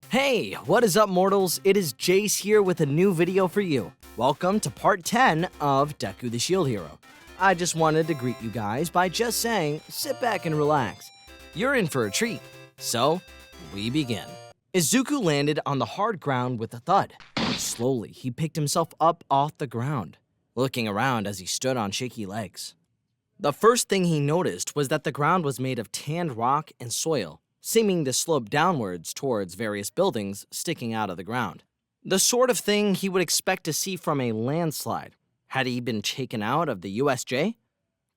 Hey, what is up, mortals? It is Jace here with a new video for you. Welcome to part 10 of Deku the Shield Hero. I just wanted to greet you guys by just saying, sit back and relax. You're in for a treat. So, we begin. Izuku landed on the hard ground with a thud. Slowly, he picked himself up off the ground, looking around as he stood on shaky legs. The first thing he noticed was that the ground was made of tanned rock and soil, seeming to slope downwards towards various buildings sticking out of the ground. The sort of thing he would expect to see from a landslide. Had he been taken out of the USJ?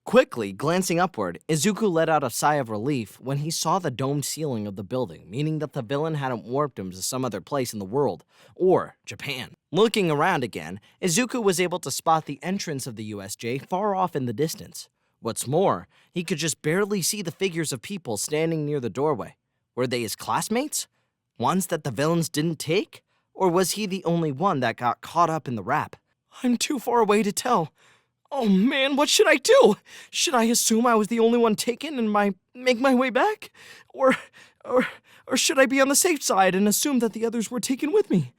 Quickly glancing upward, Izuku let out a sigh of relief when he saw the domed ceiling of the building, meaning that the villain hadn't warped him to some other place in the world, or Japan. Looking around again, Izuku was able to spot the entrance of the USJ far off in the distance. What's more, he could just barely see the figures of people standing near the doorway. Were they his classmates? Ones that the villains didn't take? Or was he the only one that got caught up in the rap? I'm too far away to tell. Oh man, what should I do? Should I assume I was the only one taken and make my way back? Or should I be on the safe side and assume that the others were taken with me?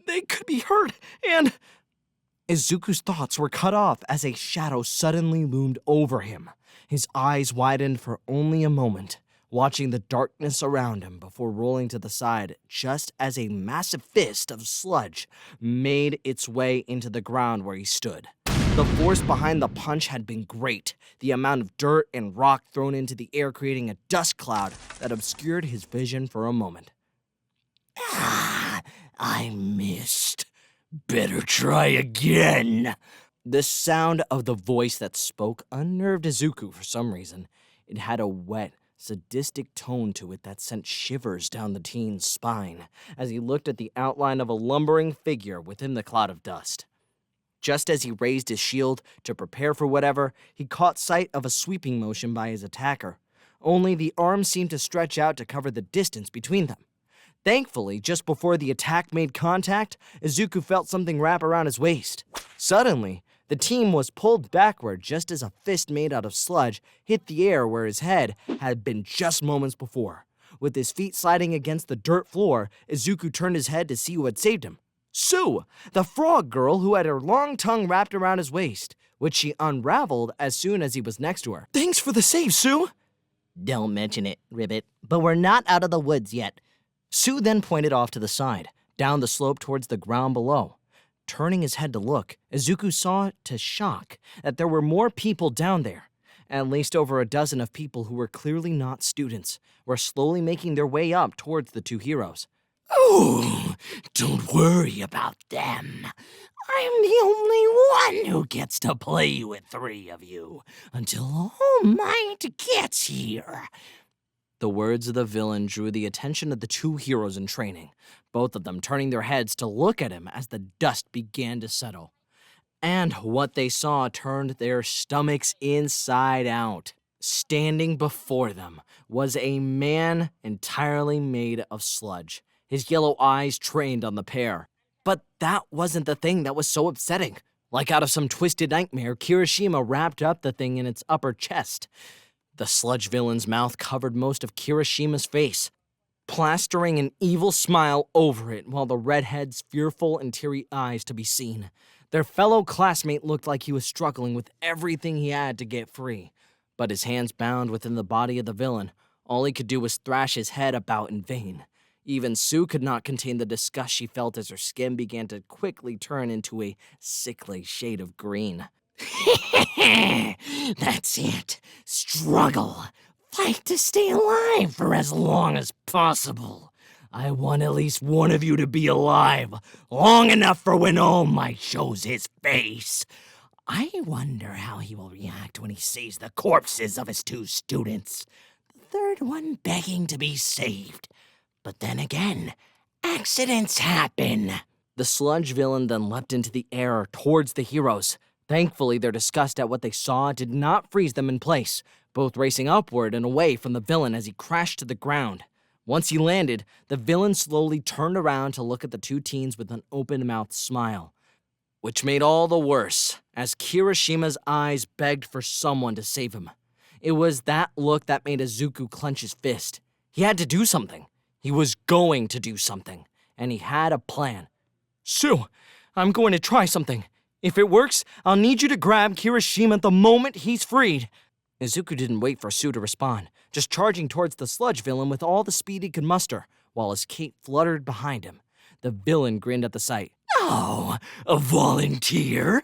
They could be hurt, and... Izuku's thoughts were cut off as a shadow suddenly loomed over him. His eyes widened for only a moment, watching the darkness around him before rolling to the side just as a massive fist of sludge made its way into the ground where he stood. The force behind the punch had been great, the amount of dirt and rock thrown into the air creating a dust cloud that obscured his vision for a moment. I missed. Better try again. The sound of the voice that spoke unnerved Izuku for some reason. It had a wet, sadistic tone to it that sent shivers down the teen's spine as he looked at the outline of a lumbering figure within the cloud of dust. Just as he raised his shield to prepare for whatever, he caught sight of a sweeping motion by his attacker. Only the arms seemed to stretch out to cover the distance between them. Thankfully, just before the attack made contact, Izuku felt something wrap around his waist. Suddenly, the team was pulled backward just as a fist made out of sludge hit the air where his head had been just moments before. With his feet sliding against the dirt floor, Izuku turned his head to see who had saved him. Sue, the frog girl who had her long tongue wrapped around his waist, which she unraveled as soon as he was next to her. Thanks for the save, Sue! Don't mention it, Ribbit, but we're not out of the woods yet. Sue then pointed off to the side, down the slope towards the ground below. Turning his head to look, Izuku saw to shock that there were more people down there. At least over a dozen of people who were clearly not students were slowly making their way up towards the two heroes. Oh, don't worry about them. I'm the only one who gets to play with three of you until All Might gets here. The words of the villain drew the attention of the two heroes in training, both of them turning their heads to look at him as the dust began to settle. And what they saw turned their stomachs inside out. Standing before them was a man entirely made of sludge, his yellow eyes trained on the pair. But that wasn't the thing that was so upsetting. Like out of some twisted nightmare, Kirishima wrapped up the thing in its upper chest. The sludge villain's mouth covered most of Kirishima's face, plastering an evil smile over it while the redhead's fearful and teary eyes to be seen. Their fellow classmate looked like he was struggling with everything he had to get free, but his hands bound within the body of the villain, all he could do was thrash his head about in vain. Even Sue could not contain the disgust she felt as her skin began to quickly turn into a sickly shade of green. That's it. Struggle. Fight to stay alive for as long as possible. I want at least one of you to be alive, long enough for when All Might shows his face. I wonder how he will react when he sees the corpses of his two students. The third one begging to be saved. But then again, accidents happen. The sludge villain then leapt into the air towards the heroes. Thankfully, their disgust at what they saw did not freeze them in place, both racing upward and away from the villain as he crashed to the ground. Once he landed, the villain slowly turned around to look at the two teens with an open-mouthed smile, which made all the worse as Kirishima's eyes begged for someone to save him. It was that look that made Izuku clench his fist. He had to do something. He was going to do something, and he had a plan. Sue, I'm going to try something. If it works, I'll need you to grab Kirishima the moment he's freed. Izuku didn't wait for Sue to respond, just charging towards the sludge villain with all the speed he could muster, while his cape fluttered behind him. The villain grinned at the sight. Oh, a volunteer?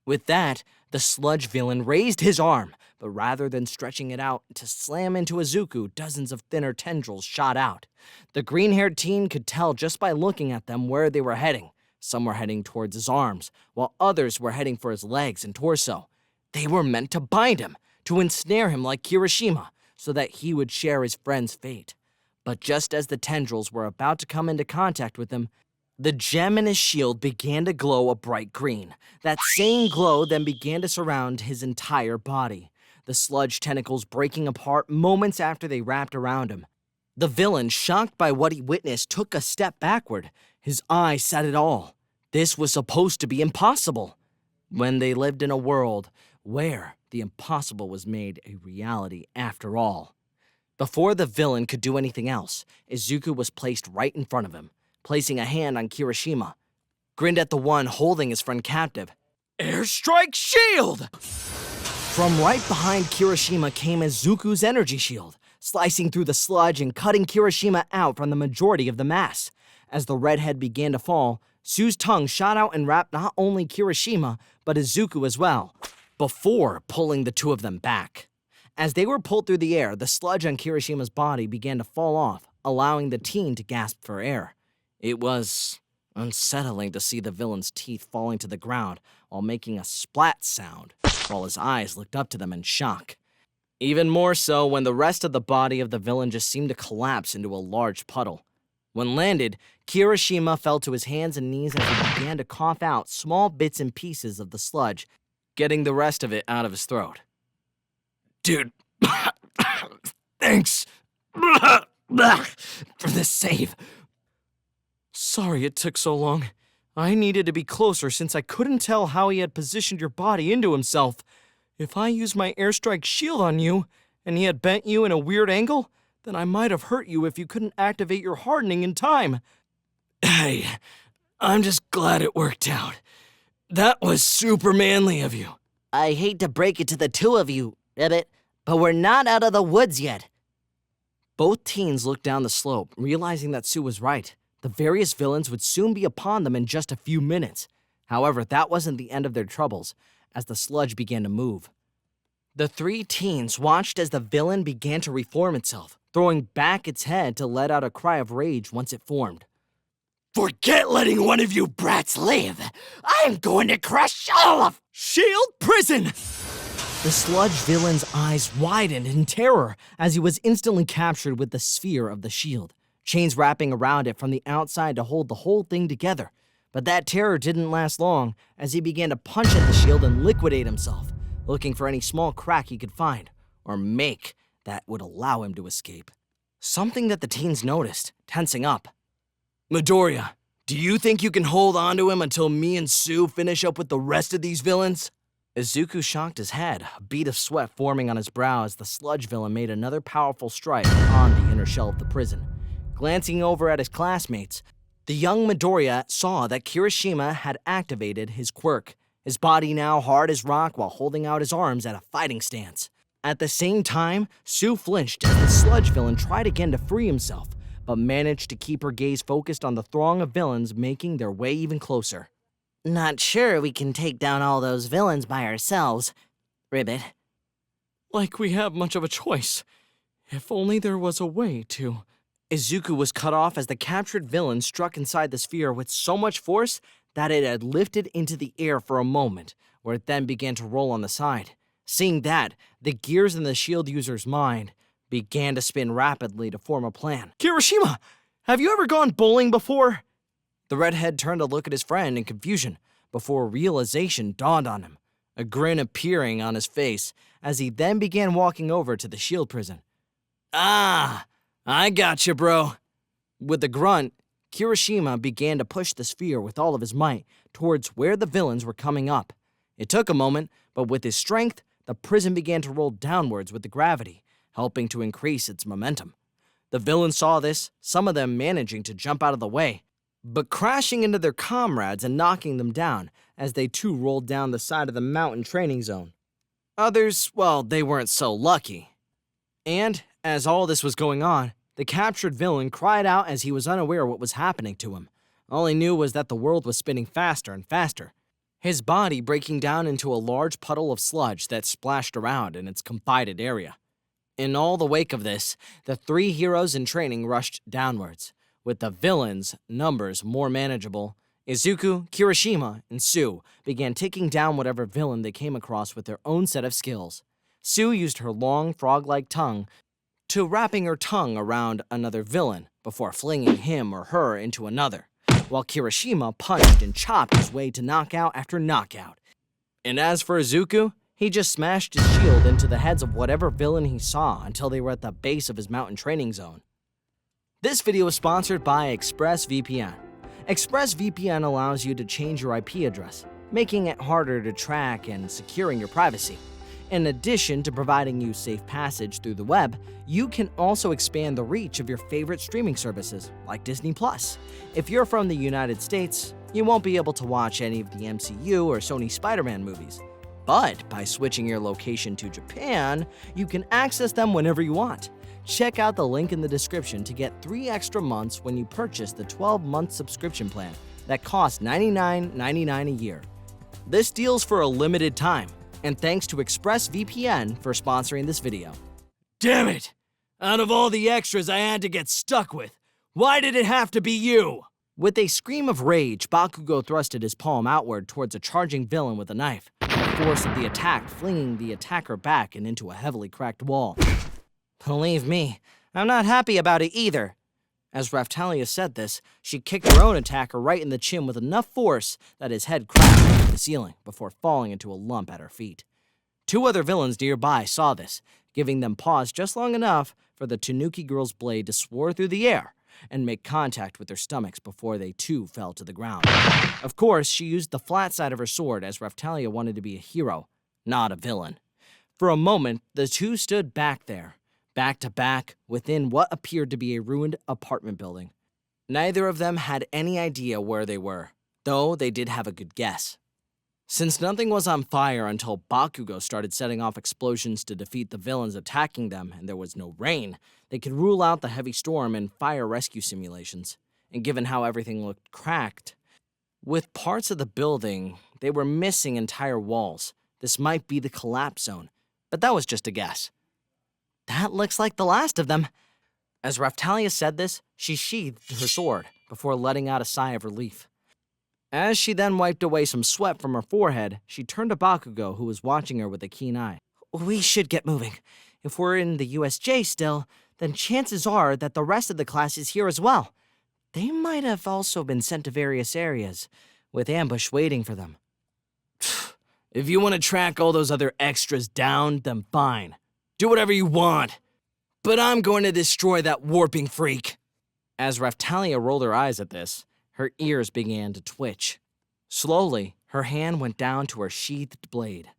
With that, the sludge villain raised his arm, but rather than stretching it out to slam into Izuku, dozens of thinner tendrils shot out. The green-haired teen could tell just by looking at them where they were heading. Some were heading towards his arms, while others were heading for his legs and torso. They were meant to bind him, to ensnare him like Kirishima, so that he would share his friend's fate. But just as the tendrils were about to come into contact with him, the gem in his shield began to glow a bright green. That same glow then began to surround his entire body, the sludge tentacles breaking apart moments after they wrapped around him. The villain, shocked by what he witnessed, took a step backward. His eyes said it all. This was supposed to be impossible. When they lived in a world where the impossible was made a reality after all. Before the villain could do anything else, Izuku was placed right in front of him, placing a hand on Kirishima, grinned at the one holding his friend captive. Airstrike shield! From right behind Kirishima came Izuku's energy shield, slicing through the sludge and cutting Kirishima out from the majority of the mass. As the redhead began to fall, Sue's tongue shot out and wrapped not only Kirishima, but Izuku as well, before pulling the two of them back. As they were pulled through the air, the sludge on Kirishima's body began to fall off, allowing the teen to gasp for air. It was unsettling to see the villain's teeth falling to the ground while making a splat sound, while his eyes looked up to them in shock. Even more so when the rest of the body of the villain just seemed to collapse into a large puddle. When landed, Kirishima fell to his hands and knees as he began to cough out small bits and pieces of the sludge, getting the rest of it out of his throat. Dude, thanks for the save. Sorry it took so long. I needed to be closer since I couldn't tell how he had positioned your body into himself. If I used my airstrike shield on you, and he had bent you in a weird angle, then I might have hurt you if you couldn't activate your hardening in time. Hey, I'm just glad it worked out. That was super manly of you. I hate to break it to the two of you, Ribbit, but we're not out of the woods yet. Both teens looked down the slope, realizing that Sue was right. The various villains would soon be upon them in just a few minutes. However, that wasn't the end of their troubles, as the sludge began to move. The three teens watched as the villain began to reform itself, throwing back its head to let out a cry of rage once it formed. Forget letting one of you brats live! I'm going to crush all of Shield Prison! The sludge villain's eyes widened in terror as he was instantly captured with the sphere of the shield, chains wrapping around it from the outside to hold the whole thing together. But that terror didn't last long as he began to punch at the shield and liquidate himself, looking for any small crack he could find or make that would allow him to escape. Something that the teens noticed, tensing up. Midoriya, do you think you can hold on to him until me and Sue finish up with the rest of these villains? Izuku shocked his head, a bead of sweat forming on his brow as the sludge villain made another powerful strike on the inner shell of the prison. Glancing over at his classmates, the young Midoriya saw that Kirishima had activated his quirk, his body now hard as rock while holding out his arms at a fighting stance. At the same time, Sue flinched as the sludge villain tried again to free himself, but managed to keep her gaze focused on the throng of villains making their way even closer. Not sure we can take down all those villains by ourselves, Ribbit. Like we have much of a choice. If only there was a way to... Izuku was cut off as the captured villain struck inside the sphere with so much force that it had lifted into the air for a moment, where it then began to roll on the side. Seeing that, the gears in the shield user's mind began to spin rapidly to form a plan. Kirishima, have you ever gone bowling before? The redhead turned to look at his friend in confusion before realization dawned on him, a grin appearing on his face as he then began walking over to the shield prison. Ah, I gotcha, bro. With a grunt, Kirishima began to push the sphere with all of his might towards where the villains were coming up. It took a moment, but with his strength, the prison began to roll downwards with the gravity, helping to increase its momentum. The villains saw this, some of them managing to jump out of the way, but crashing into their comrades and knocking them down as they too rolled down the side of the mountain training zone. Others, well, they weren't so lucky. And, as all this was going on, the captured villain cried out as he was unaware what was happening to him. All he knew was that the world was spinning faster and faster, his body breaking down into a large puddle of sludge that splashed around in its confided area. In all the wake of this, the three heroes in training rushed downwards, with the villains' numbers more manageable. Izuku, Kirishima, and Sue began taking down whatever villain they came across with their own set of skills. Sue used her long, frog-like tongue to wrapping her tongue around another villain before flinging him or her into another, while Kirishima punched and chopped his way to knockout after knockout. And as for Izuku, he just smashed his shield into the heads of whatever villain he saw until they were at the base of his mountain training zone. This video is sponsored by ExpressVPN. ExpressVPN allows you to change your IP address, making it harder to track and securing your privacy. In addition to providing you safe passage through the web, you can also expand the reach of your favorite streaming services, like Disney+. If you're from the United States, you won't be able to watch any of the MCU or Sony Spider-Man movies. But by switching your location to Japan, you can access them whenever you want. Check out the link in the description to get 3 extra months when you purchase the 12-month subscription plan that costs $99.99 a year. This deal's for a limited time, and thanks to ExpressVPN for sponsoring this video. Damn it! Out of all the extras I had to get stuck with, why did it have to be you? With a scream of rage, Bakugo thrusted his palm outward towards a charging villain with a knife, the force of the attack flinging the attacker back and into a heavily cracked wall. Believe me, I'm not happy about it either. As Raphtalia said this, she kicked her own attacker right in the chin with enough force that his head crashed into the ceiling before falling into a lump at her feet. 2 other villains nearby saw this, giving them pause just long enough for the Tanuki girl's blade to soar through the air and make contact with their stomachs before they too fell to the ground. Of course, she used the flat side of her sword as Raphtalia wanted to be a hero, not a villain. For a moment, the two stood back to back, within what appeared to be a ruined apartment building. Neither of them had any idea where they were, though they did have a good guess. Since nothing was on fire until Bakugo started setting off explosions to defeat the villains attacking them and there was no rain, they could rule out the heavy storm and fire rescue simulations. And given how everything looked cracked, with parts of the building, they were missing entire walls. This might be the collapse zone, but that was just a guess. That looks like the last of them. As Raphtalia said this, she sheathed her sword before letting out a sigh of relief. As she then wiped away some sweat from her forehead, she turned to Bakugo, who was watching her with a keen eye. We should get moving. If we're in the USJ still, then chances are that the rest of the class is here as well. They might have also been sent to various areas, with ambush waiting for them. If you want to track all those other extras down, then fine. Do whatever you want. But I'm going to destroy that warping freak. As Raphtalia rolled her eyes at this, her ears began to twitch. Slowly, her hand went down to her sheathed blade,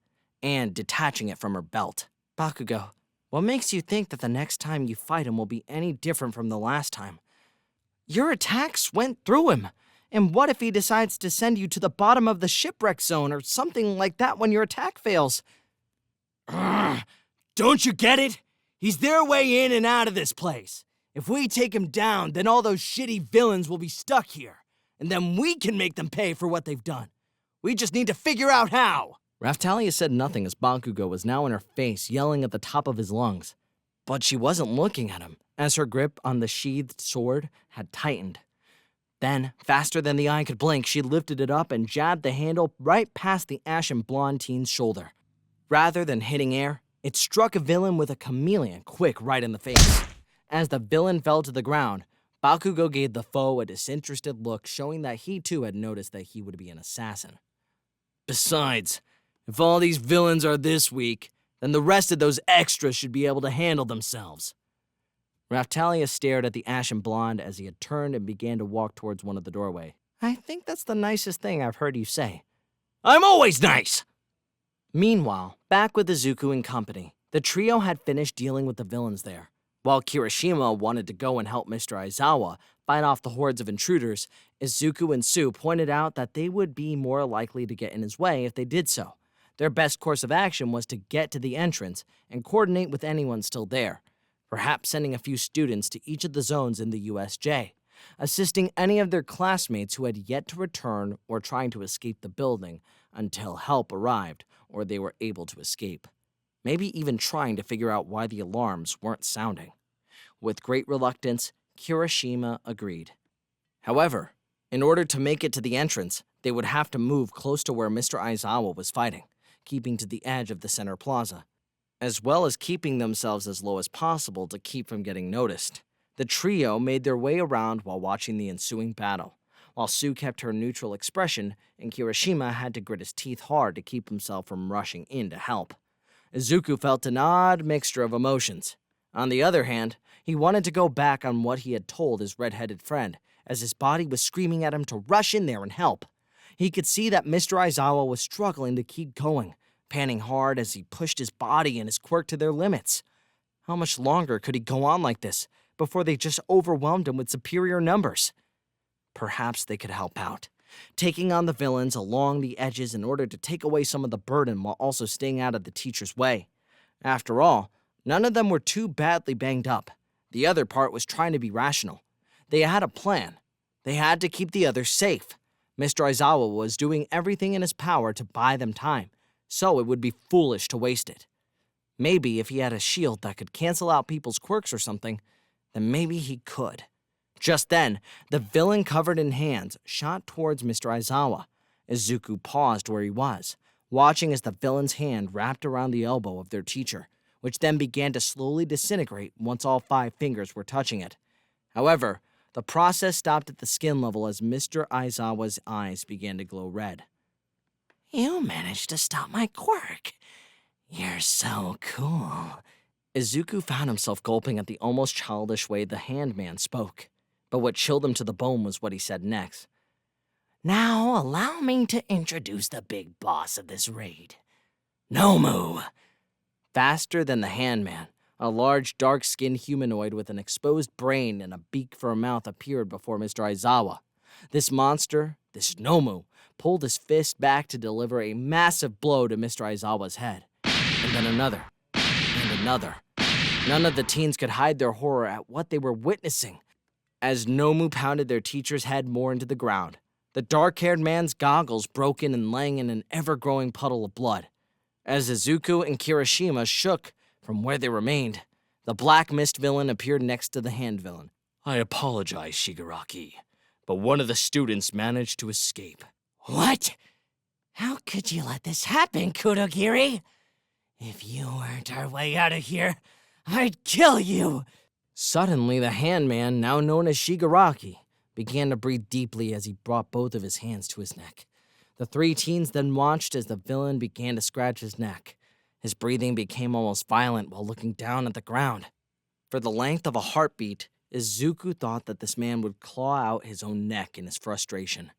and detaching it from her belt. Bakugo, what makes you think that the next time you fight him will be any different from the last time? Your attacks went through him. And what if he decides to send you to the bottom of the shipwreck zone or something like that when your attack fails? Don't you get it? He's their way in and out of this place. If we take him down, then all those shitty villains will be stuck here. And then we can make them pay for what they've done. We just need to figure out how. Raphtalia said nothing as Bakugo was now in her face, yelling at the top of his lungs. But she wasn't looking at him, as her grip on the sheathed sword had tightened. Then, faster than the eye could blink, she lifted it up and jabbed the handle right past the ashen blonde teen's shoulder. Rather than hitting air, it struck a villain with a chameleon quick right in the face. As the villain fell to the ground, Bakugo gave the foe a disinterested look, showing that he too had noticed that he would be an assassin. Besides, if all these villains are this weak, then the rest of those extras should be able to handle themselves. Raphtalia stared at the ashen blonde as he had turned and began to walk towards one of the doorway. I think that's the nicest thing I've heard you say. I'm always nice! Meanwhile, back with Izuku and company, the trio had finished dealing with the villains there. While Kirishima wanted to go and help Mr. Aizawa fight off the hordes of intruders, Izuku and Sue pointed out that they would be more likely to get in his way if they did so. Their best course of action was to get to the entrance and coordinate with anyone still there, perhaps sending a few students to each of the zones in the USJ, assisting any of their classmates who had yet to return or trying to escape the building until help arrived or they were able to escape. Maybe even trying to figure out why the alarms weren't sounding. With great reluctance, Kirishima agreed. However, in order to make it to the entrance, they would have to move close to where Mr. Aizawa was fighting, keeping to the edge of the center plaza, as well as keeping themselves as low as possible to keep from getting noticed. The trio made their way around while watching the ensuing battle, while Sue kept her neutral expression and Kirishima had to grit his teeth hard to keep himself from rushing in to help. Izuku felt an odd mixture of emotions. On the other hand, he wanted to go back on what he had told his red-headed friend, as his body was screaming at him to rush in there and help. He could see that Mr. Aizawa was struggling to keep going, panting hard as he pushed his body and his quirk to their limits. How much longer could he go on like this before they just overwhelmed him with superior numbers? Perhaps they could help out, taking on the villains along the edges in order to take away some of the burden while also staying out of the teacher's way. After all, none of them were too badly banged up. The other part was trying to be rational. They had a plan. They had to keep the others safe. Mr. Aizawa was doing everything in his power to buy them time, so it would be foolish to waste it. Maybe if he had a shield that could cancel out people's quirks or something, then maybe he could. Just then, the villain covered in hands shot towards Mr. Aizawa. Izuku paused where he was, watching as the villain's hand wrapped around the elbow of their teacher, which then began to slowly disintegrate once all 5 fingers were touching it. However, the process stopped at the skin level as Mr. Aizawa's eyes began to glow red. "You managed to stop my quirk. You're so cool." Izuku found himself gulping at the almost childish way the handman spoke. But what chilled him to the bone was what he said next. "Now allow me to introduce the big boss of this raid, Nomu." Faster than the handman, a large, dark-skinned humanoid with an exposed brain and a beak for a mouth appeared before Mr. Aizawa. This monster, this Nomu, pulled his fist back to deliver a massive blow to Mr. Aizawa's head. And then another, and another. None of the teens could hide their horror at what they were witnessing, as Nomu pounded their teacher's head more into the ground. The dark-haired man's goggles broken and laying in an ever-growing puddle of blood. As Izuku and Kirishima shook from where they remained, the black mist villain appeared next to the hand villain. "I apologize, Shigaraki, but one of the students managed to escape." "What? How could you let this happen, Kurogiri? If you weren't our way out of here, I'd kill you." Suddenly, the handman, now known as Shigaraki, began to breathe deeply as he brought both of his hands to his neck. The 3 teens then watched as the villain began to scratch his neck. His breathing became almost violent while looking down at the ground. For the length of a heartbeat, Izuku thought that this man would claw out his own neck in his frustration.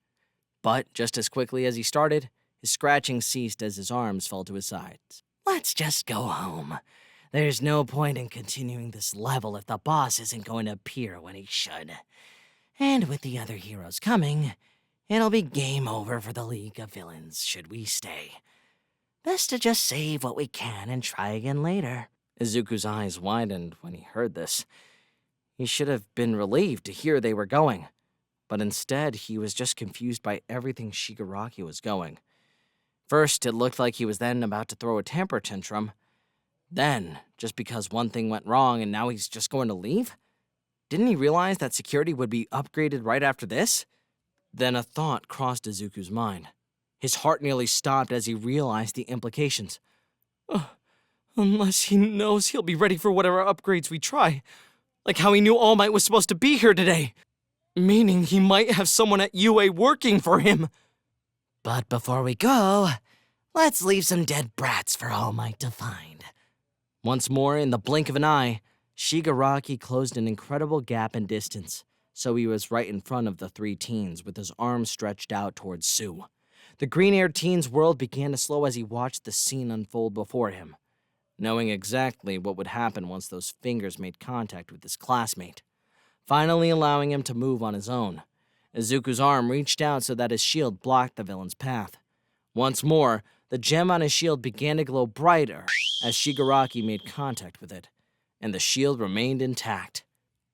But just as quickly as he started, his scratching ceased as his arms fell to his sides. "Let's just go home. There's no point in continuing this level if the boss isn't going to appear when he should. And with the other heroes coming, it'll be game over for the League of Villains should we stay. Best to just save what we can and try again later." Izuku's eyes widened when he heard this. He should have been relieved to hear they were going, but instead he was just confused by everything Shigaraki was going. First, it looked like he was then about to throw a temper tantrum. Then, just because one thing went wrong and now he's just going to leave? Didn't he realize that security would be upgraded right after this? Then a thought crossed Izuku's mind. His heart nearly stopped as he realized the implications. Unless he knows he'll be ready for whatever upgrades we try. Like how he knew All Might was supposed to be here today. Meaning he might have someone at UA working for him. But before we go, let's leave some dead brats for All Might to find. Once more, in the blink of an eye, Shigaraki closed an incredible gap in distance, so he was right in front of the 3 teens with his arms stretched out towards Sue. The green-haired teen's world began to slow as he watched the scene unfold before him. knowing exactly what would happen once those fingers made contact with his classmate, finally allowing him to move on his own. Izuku's arm reached out so that his shield blocked the villain's path. Once more, the gem on his shield began to glow brighter as Shigaraki made contact with it, and the shield remained intact.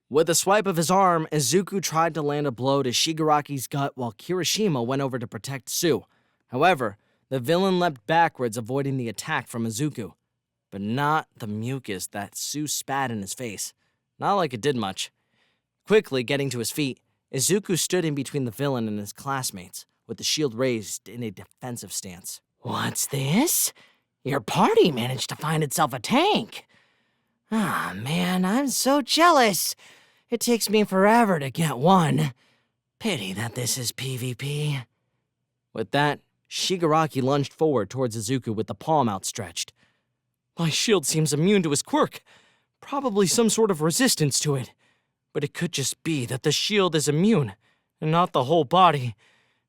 With a swipe of his arm, Izuku tried to land a blow to Shigaraki's gut while Kirishima went over to protect Tsu. However, the villain leapt backwards, avoiding the attack from Izuku, but not the mucus that Tsu spat in his face. Not like it did much. Quickly getting to his feet, Izuku stood in between the villain and his classmates, with the shield raised in a defensive stance. What's this? Your party managed to find itself a tank. Ah, man, I'm so jealous. It takes me forever to get one. Pity that this is PvP. With that, Shigaraki lunged forward towards Izuku with the palm outstretched. My shield seems immune to his quirk. Probably some sort of resistance to it. But it could just be that the shield is immune, and not the whole body.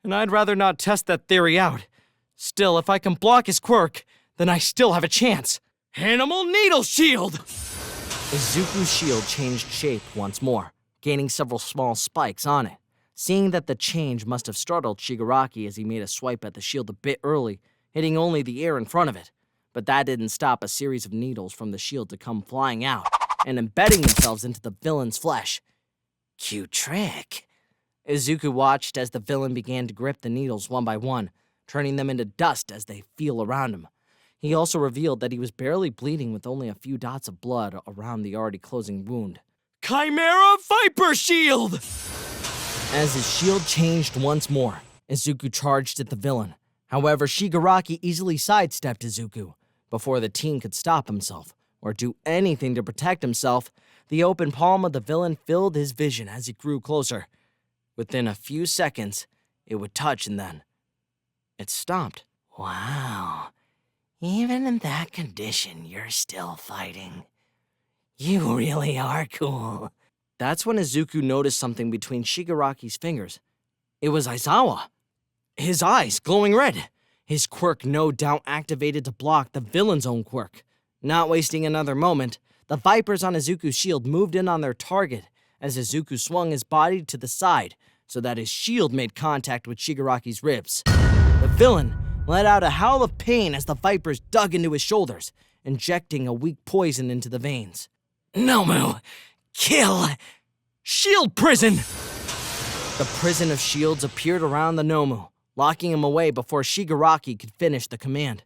And I'd rather not test that theory out. Still, if I can block his quirk, then I still have a chance. Animal Needle Shield! Izuku's shield changed shape once more, gaining several small spikes on it. Seeing that the change must have startled Shigaraki as he made a swipe at the shield a bit early, hitting only the air in front of it. But that didn't stop a series of needles from the shield to come flying out and embedding themselves into the villain's flesh. Cute trick. Izuku watched as the villain began to grip the needles one by one, turning them into dust as they feel around him. He also revealed that he was barely bleeding with only a few dots of blood around the already closing wound. Chimera Viper Shield! As his shield changed once more, Izuku charged at the villain. However, Shigaraki easily sidestepped Izuku. Before the teen could stop himself or do anything to protect himself, the open palm of the villain filled his vision as it grew closer. Within a few seconds, it would touch and then it stopped. Wow. Even in that condition, you're still fighting. You really are cool. That's when Izuku noticed something between Shigaraki's fingers. It was Aizawa. His eyes glowing red. His quirk no doubt activated to block the villain's own quirk. Not wasting another moment, the vipers on Izuku's shield moved in on their target as Izuku swung his body to the side so that his shield made contact with Shigaraki's ribs. The villain let out a howl of pain as the vipers dug into his shoulders, injecting a weak poison into the veins. Nomu! Kill! Shield prison! The prison of shields appeared around the Nomu, locking him away before Shigaraki could finish the command.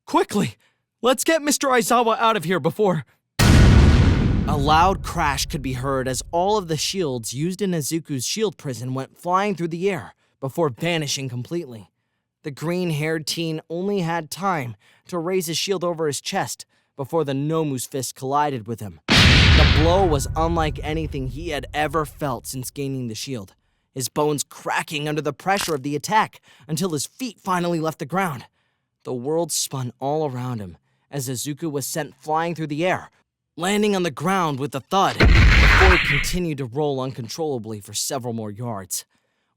Quickly! Let's get Mr. Aizawa out of here before... A loud crash could be heard as all of the shields used in Izuku's shield prison went flying through the air before vanishing completely. The green-haired teen only had time to raise his shield over his chest before the Nomu's fist collided with him. The blow was unlike anything he had ever felt since gaining the shield, his bones cracking under the pressure of the attack until his feet finally left the ground. The world spun all around him as Izuku was sent flying through the air, landing on the ground with a thud before he continued to roll uncontrollably for several more yards.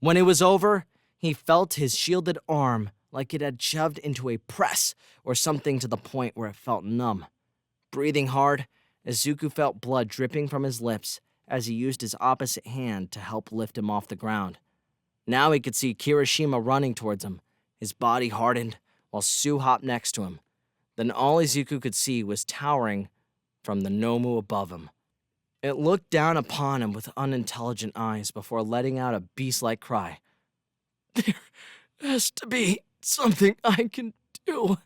When it was over, he felt his shielded arm like it had shoved into a press or something to the point where it felt numb. Breathing hard, Izuku felt blood dripping from his lips as he used his opposite hand to help lift him off the ground. Now he could see Kirishima running towards him, his body hardened, while Tsu hopped next to him. Then all Izuku could see was towering from the Nomu above him. It looked down upon him with unintelligent eyes before letting out a beast-like cry. There has to be something I can do.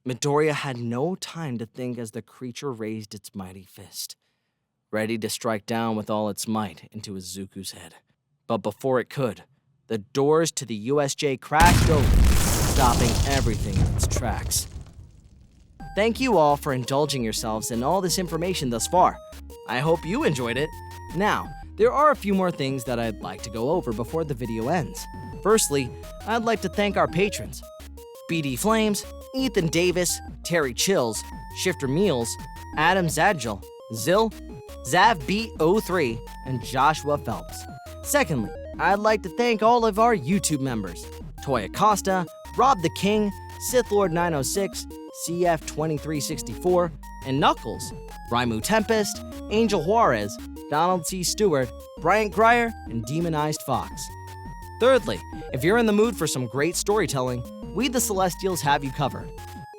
Midoriya had no time to think as the creature raised its mighty fist, ready to strike down with all its might into Izuku's head. But before it could, the doors to the USJ crashed open, stopping everything in its tracks. Thank you all for indulging yourselves in all this information thus far. I hope you enjoyed it. Now, there are a few more things that I'd like to go over before the video ends. Firstly, I'd like to thank our patrons, BD Flames, Ethan Davis, Terry Chills, Shifter Meals, Adam Zadgel, Zill, ZavB03, and Joshua Phelps. Secondly, I'd like to thank all of our YouTube members, Toy Acosta, Rob the King, Sith Lord 906, CF2364, and Knuckles, Raimu Tempest, Angel Juarez, Donald C. Stewart, Bryant Grier, and Demonized Fox. Thirdly, if you're in the mood for some great storytelling, We the Celestials have you covered.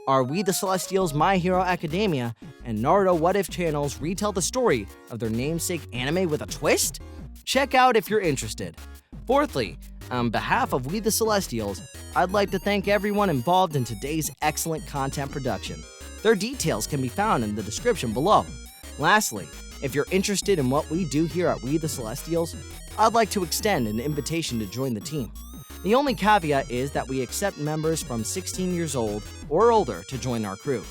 Our We the Celestials My Hero Academia and Naruto What If channels retell the story of their namesake anime with a twist? Check out if you're interested. Fourthly, on behalf of We the Celestials, I'd like to thank everyone involved in today's excellent content production. Their details can be found in the description below. Lastly, if you're interested in what we do here at We the Celestials, I'd like to extend an invitation to join the team. The only caveat is that we accept members from 16 years old or older to join our crew.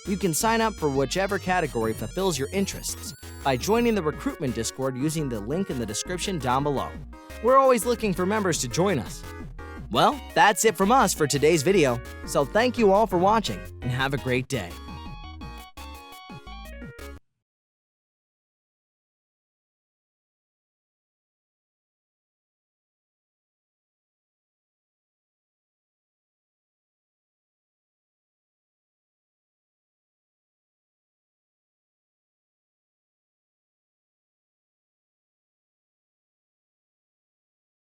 You can sign up for whichever category fulfills your interests by joining the recruitment Discord using the link in the description down below. We're always looking for members to join us. Well, that's it from us for today's video, so thank you all for watching and have a great day.